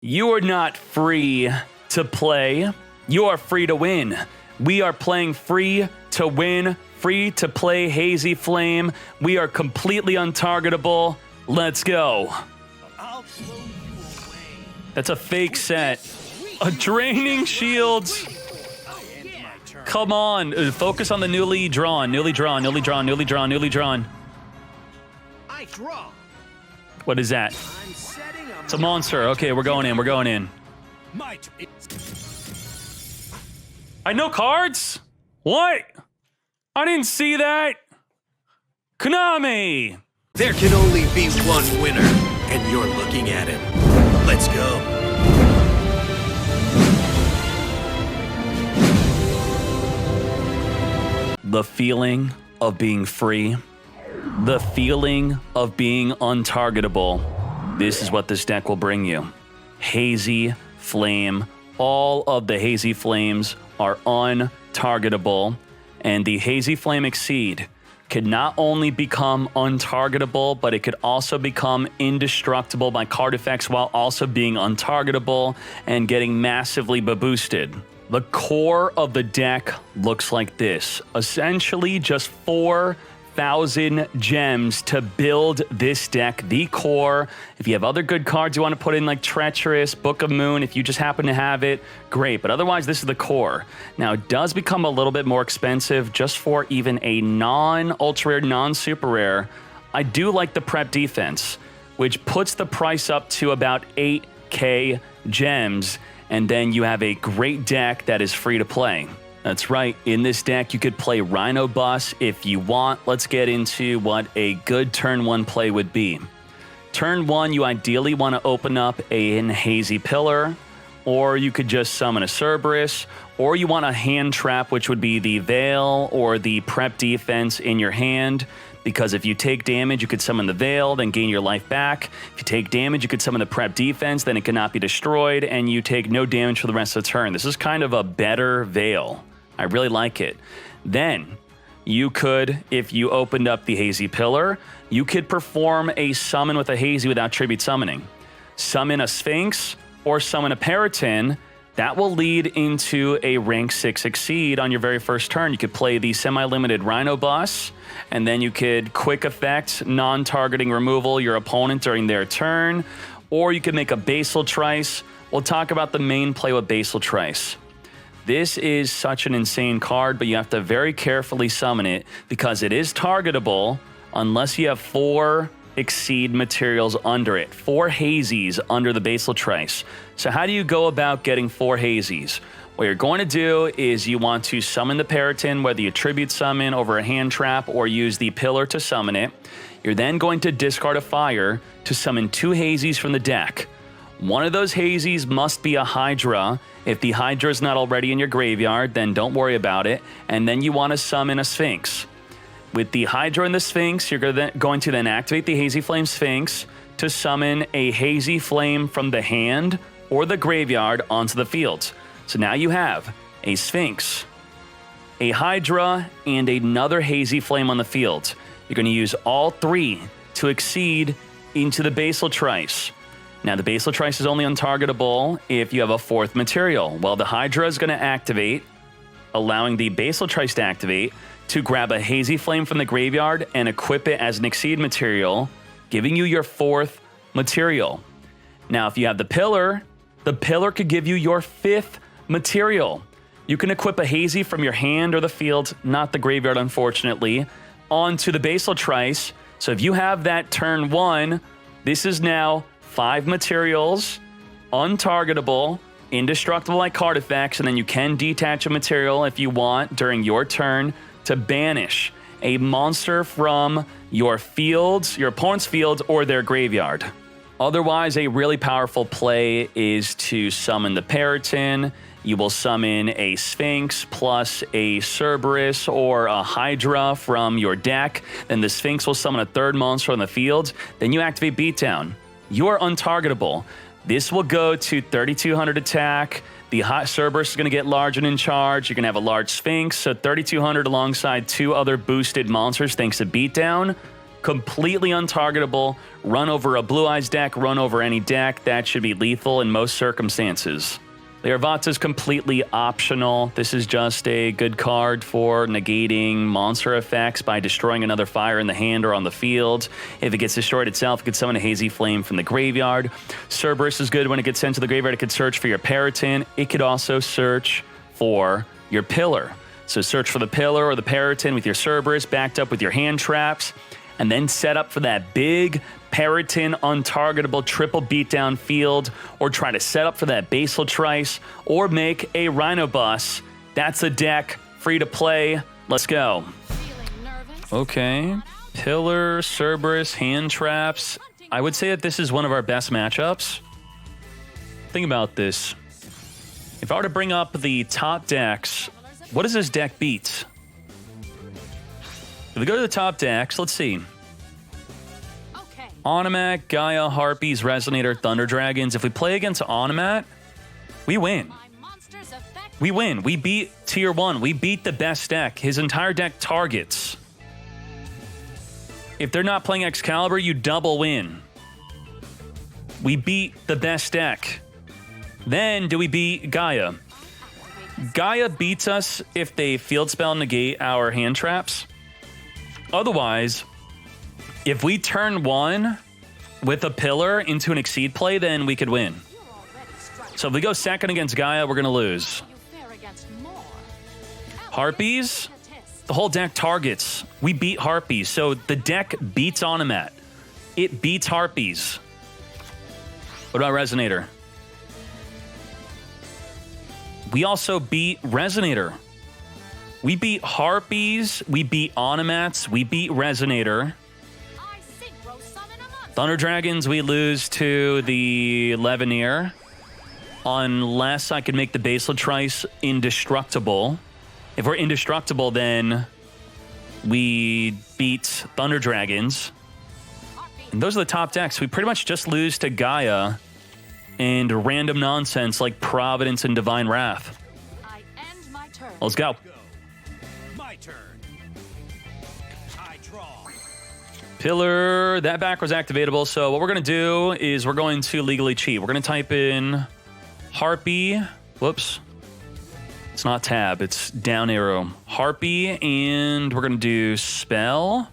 You are not free to play. You are free to win. We are playing free to win, free to play Hazy Flame. We are completely untargetable. Let's go. That's a fake set. A draining shields. Come on. Focus on the newly drawn. Newly drawn. I draw. What is that? It's a monster. Okay, we're going in. I know cards? What? I didn't see that. Konami! There can only be one winner, and you're looking at him. Let's go. The feeling of being free. The feeling of being untargetable. This is what this deck will bring you. Hazy Flame. All of the Hazy Flames are untargetable, and the Hazy Flame Exceed could not only become untargetable, but it could also become indestructible by card effects while also being untargetable and getting massively boosted. The core of the deck looks like this. Essentially just 4,000 gems to build this deck, the core. If you have other good cards you want to put in like Treacherous, Book of Moon, if you just happen to have it, great. But otherwise, this is the core. Now, it does become a little bit more expensive just for even a non-ultra rare, non-super rare. I do like the prep defense, which puts the price up to about 8K gems. And then you have a great deck that is free to play. That's right, in this deck you could play Rhino Bus if you want. Let's get into what a good turn 1 play would be. Turn 1, you ideally want to open up a Hazy Pillar, or you could just summon a Cerberus, or you want a hand trap, which would be the Veil or the prep defense in your hand. Because if you take damage, you could summon the Veil, then gain your life back. If you take damage, you could summon the prep defense, then it cannot be destroyed, and you take no damage for the rest of the turn. This is kind of a better Veil. I really like it. Then, you could, if you opened up the Hazy Pillar, you could perform a summon with a Hazy without tribute summoning. Summon a Sphinx, or summon a Periton. That will lead into a rank 6 Exceed on your very first turn. You could play the semi-limited Rhino Bus, and then you could quick effect, non-targeting removal your opponent during their turn, or you could make a Basiltrice. We'll talk about the main play with Basiltrice. This is such an insane card, but you have to very carefully summon it because it is targetable unless you have 4 Exceed materials under it. 4 Hazies under the Basiltrice. So how do you go about getting 4 Hazies? What you're going to do is you want to summon the Periton, whether you tribute summon over a hand trap or use the pillar to summon it. You're then going to discard a fire to summon 2 Hazies from the deck. One of those Hazies must be a Hydra. If the Hydra is not already in your graveyard, then don't worry about it. And then you want to summon a Sphinx. With the Hydra and the Sphinx, you're going to then activate the Hazy Flame Sphinx to summon a Hazy Flame from the hand or the graveyard onto the field. So now you have a Sphinx, a Hydra, and another Hazy Flame on the field. You're going to use all 3 to exceed into the Basiltrice. Now, the Basiltrice is only untargetable if you have a 4th material. Well, the Hydra is going to activate, allowing the Basiltrice to activate, to grab a Hazy Flame from the graveyard and equip it as an Exceed material, giving you your 4th material. Now, if you have the Pillar could give you your 5th material. You can equip a Hazy from your hand or the field, not the graveyard, unfortunately, onto the Basiltrice. So if you have that turn 1, this is now 5 materials, untargetable, indestructible like card effects, and then you can detach a material if you want during your turn to banish a monster from your fields, your opponent's field, or their graveyard. Otherwise, a really powerful play is to summon the Periton. You will summon a Sphinx plus a Cerberus or a Hydra from your deck. Then the Sphinx will summon a 3rd monster on the field. Then you activate Beatdown. You are untargetable. This will go to 3,200 attack. The Cerberus is going to get large and in charge. You're going to have a large Sphinx, so 3,200 alongside 2 other boosted monsters thanks to Beatdown. completely untargetable, run over a Blue Eyes deck, run over any deck. That should be lethal in most circumstances. The Arvata is completely optional. This is just a good card for negating monster effects by destroying another fire in the hand or on the field. If it gets destroyed itself, it could summon a Hazy Flame from the graveyard. Cerberus is good when it gets sent to the graveyard. It could search for your Periton. It could also search for your Pillar. So search for the Pillar or the Periton with your Cerberus, backed up with your hand traps, and then set up for that big Periton untargetable triple beatdown field, or try to set up for that Basiltrice, or make a Rhino Bus. That's a deck, free to play. Let's go. Okay, Pillar, Cerberus, hand traps. I would say that this is one of our best matchups. Think about this. If I were to bring up the top decks, what does this deck beat? If we go to the top decks, let's see. Onomat, Gaia, Harpies, Resonator, Thunder Dragons. If we play against Onomat, we win. We win. We beat Tier 1. We beat the best deck. His entire deck targets. If they're not playing Excalibur, you double win. We beat the best deck. Then do we beat Gaia? Gaia beats us if they field spell negate our hand traps. Otherwise, if we turn one with a Pillar into an Exceed play, then we could win. So if we go second against Gaia, we're going to lose. Harpies, the whole deck targets. We beat Harpies, so the deck beats Onomat. It beats Harpies. What about Resonator? We also beat Resonator. We beat Harpies, we beat Onomats, we beat Resonator. Thunder Dragons, we lose to the Levineer. Unless I can make the Basiltrice indestructible. If we're indestructible, then we beat Thunder Dragons. And those are the top decks. We pretty much just lose to Gaia and random nonsense like Providence and Divine Wrath. I end my turn. Let's go. My turn. I draw. Pillar, that back was activatable. So what we're going to do is we're going to legally cheat. We're going to type in Harpy. Whoops. It's not tab. It's down arrow. Harpy, and we're going to do spell.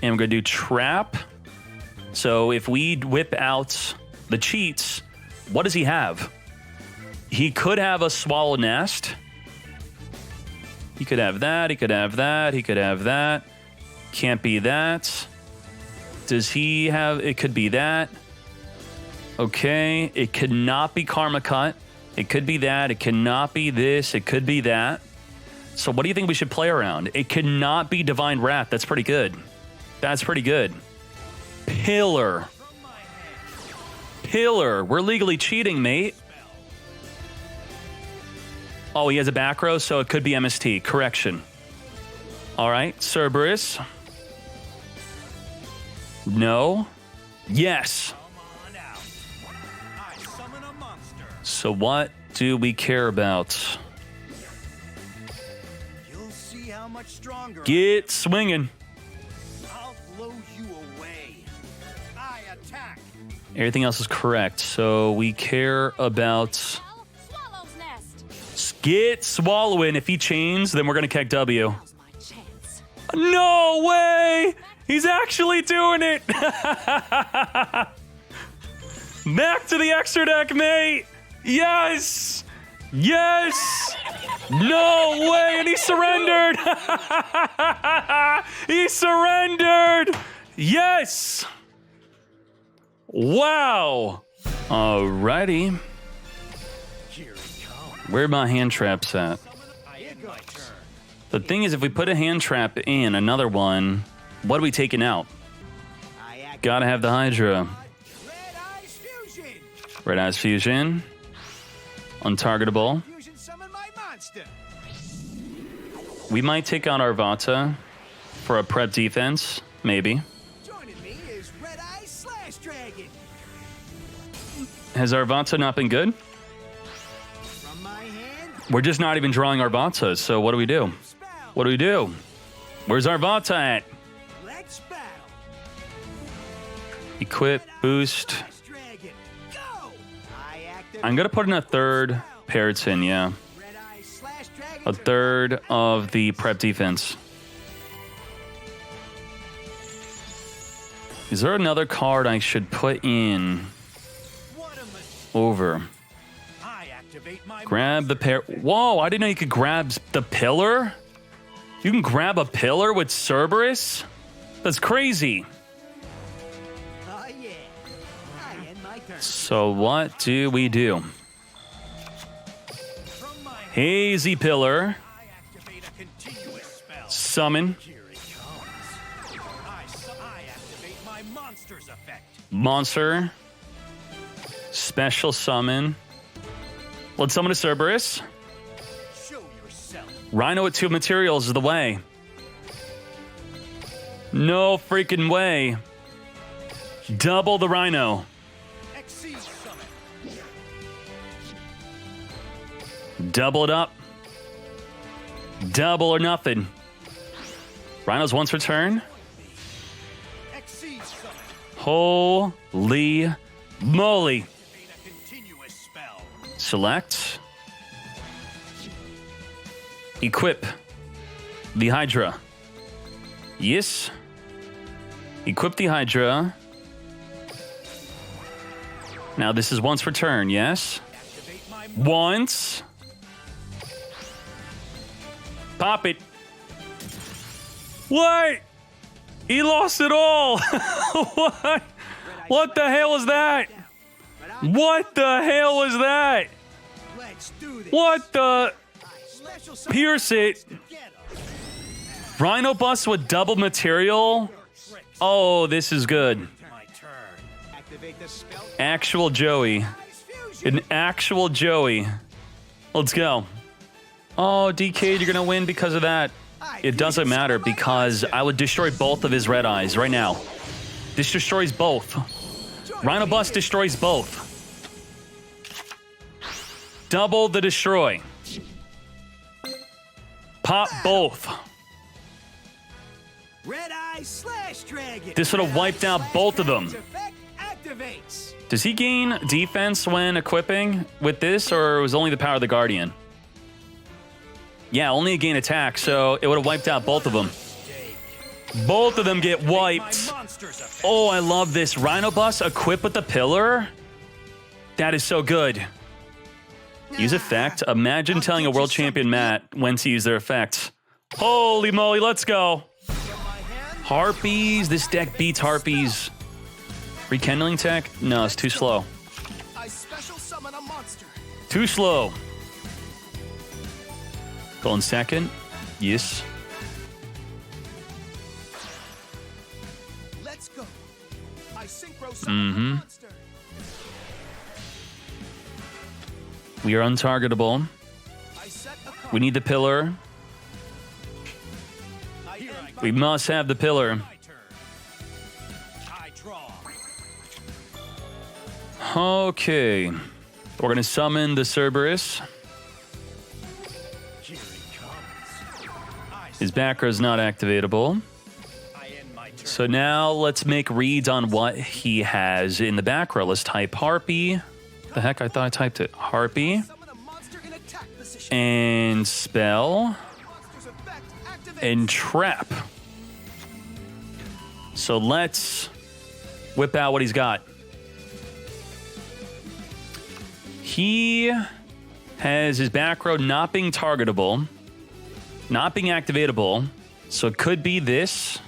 And we're going to do trap. So if we whip out the cheats, what does he have? He could have a Swallow Nest. He could have that. He could have that. He could have that. Can't be that. Does he have... It could be that. Okay. It could not be Karma Cut. It could be that. It cannot be this. It could be that. So what do you think we should play around? It could not be Divine Wrath. That's pretty good. That's pretty good. Pillar. Pillar. We're legally cheating, mate. Oh, he has a back row, so it could be MST. Correction. All right. Cerberus. No. Yes. So what do we care about? You'll see how much stronger. Get swinging. I'll blow you away. I attack. Everything else is correct. So we care about... Swallow's Nest. Get swallowing. If he chains, then we're going to kick W. Now's my chance. No way! He's actually doing it! Back to the extra deck, mate! Yes! Yes! No way! And he surrendered! He surrendered! Yes! Wow! Alrighty. Here he comes. Where are my hand traps at? I end my turn. The thing is, if we put a hand trap in, another one, what are we taking out? I act. Gotta have the Hydra. Red Eyes Fusion. Red Eyes Fusion. Untargetable. Fusion summon my monster. We might take out Arvata for a prep defense. Maybe. Joining me is Red Eyes Slash Dragon. Has Arvata not been good? From my hand, We're just not even drawing Arvata, so what do we do? spell. What do we do? Where's Arvata at? Let's battle. Equip, boost. Flash Dragon, go! I activate I'm gonna put in a third Paratin, yeah. Red Eye Slash Dragon. A third of the prep defense. Is there another card I should put in What a machine. over? I activate my Grab the pair. Whoa, I didn't know you could grab the pillar. You can grab a pillar with Cerberus? That's crazy. Oh yeah. I end my turn. So what do we do? From my hand, Hazy pillar. I activate a continuous spell. Summon. Here it comes. I activate my monster's effect. Monster. Special summon. Let's summon a Cerberus. Show yourself. Rhino with 2 materials is the way. No freaking way. Double the Rhino. Exceed summon. Double it up. Double or nothing. Rhino's once return. Exceed summon. Holy moly. Activate a continuous spell. Select. Equip the Hydra. Yes. Equip the Hydra. Now this is once per turn, yes? Activate my Once. Pop it. What? He lost it all. What? What the hell was that? What the hell was that? Let's do this. What the? Special summon Pierce it. together. Rhino bust with double material? Oh, this is good. My turn. Activate the spell. Actual Joey. Ice fusion. An actual Joey. Let's go. Oh, Dkayed, you're gonna win because of that. It doesn't matter because I would destroy both of his red eyes right now. This destroys both. Rhino Bust destroys both. Double the destroy. Pop both. Red Eye Slash Dragon. This would have wiped out both of them. Effect activates. Does he gain defense when equipping with this, or was only the power of the Guardian? Yeah, only a gain attack, so it would have wiped out both of them. Both of them get wiped. My monster's effect. Oh, I love this. Rhino Bus equipped with the pillar? That is so good. Use effect. Imagine telling a world champion Matt when to use their effects. Holy moly, let's go. From my hand, Harpies. This deck beats Harpies. Rekindling tech? No, it's too slow. I special summon a monster. Too slow. Go in second. Yes. Let's go. I synchro summon a monster. We are untargetable. I set a card. We need the pillar. I end my We must have the pillar. my turn. I draw. Okay. We're going to summon the Cerberus. Here it comes. His back row is not activatable. I end my turn. So now let's make reads on what he has in the back row. Let's type Harpy. The heck, I thought I typed it. Harpy. Summon a monster in attack position. And spell. Monster's effect activates. And trap. So let's whip out what he's got. He has his back row not being targetable, not being activatable. So it could be this.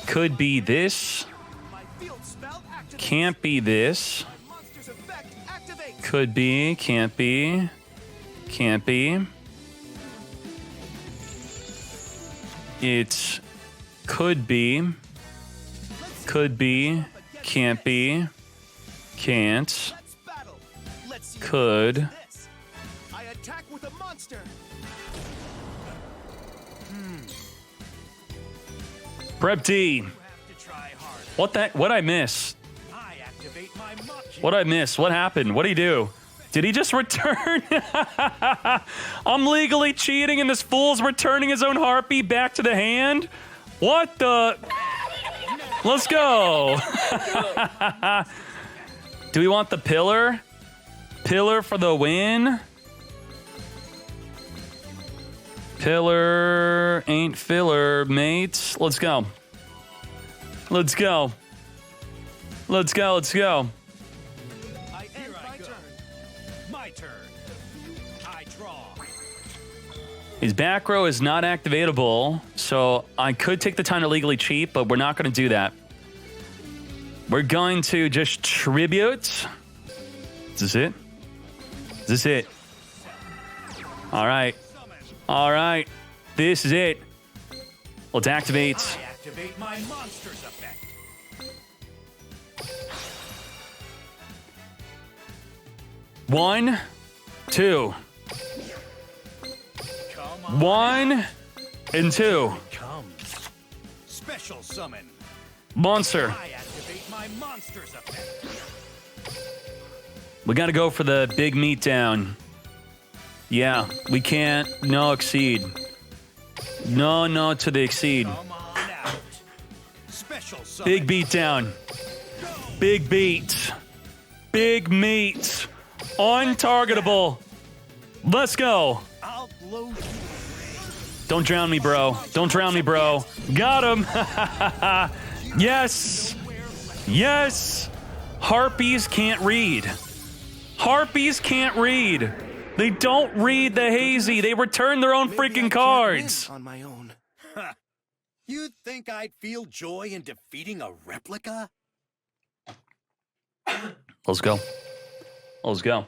Could be this. My field spell activates. Can't be this. My monster's effect activates. Could be. Can't be. Can't be. It could be. Could be. Can't be. Can't. Let's battle. Let's see Could. this. I attack with a monster. Prep D. You have to try harder. What that? What I miss? I activate my Mach. What I miss? What happened? What did he do? Did he just return? I'm legally cheating and this fool's returning his own Harpy back to the hand? What the? Let's go. Do we want the pillar? Pillar for the win? Pillar ain't filler, mates. Let's go. Let's go. Let's go, let's go. Here I go. My turn. I draw. His back row is not activatable, so I could take the time to legally cheat, but we're not going to do that. We're going to just tribute. Is this it? Is this it? All right. All right. This is it. Let's activate. I activate my monster's effect. One, two. Come on. One and two. Come. Special summon. Monster. I activate my monster's effect. We got to go for the big meat down. Yeah, we can't. No exceed. No to the exceed. Come on out. Special summon. Big beat down. Big beat. Big meat. Untargetable. Let's go. I'll blow you. Don't drown me, bro. Don't drown me, bro. Got him. Yes. Yes. Harpies can't read. Harpies can't read. They don't read the Hazy. They return their own freaking cards. On my own. You think I'd feel joy in defeating a replica? Let's go. Let's go.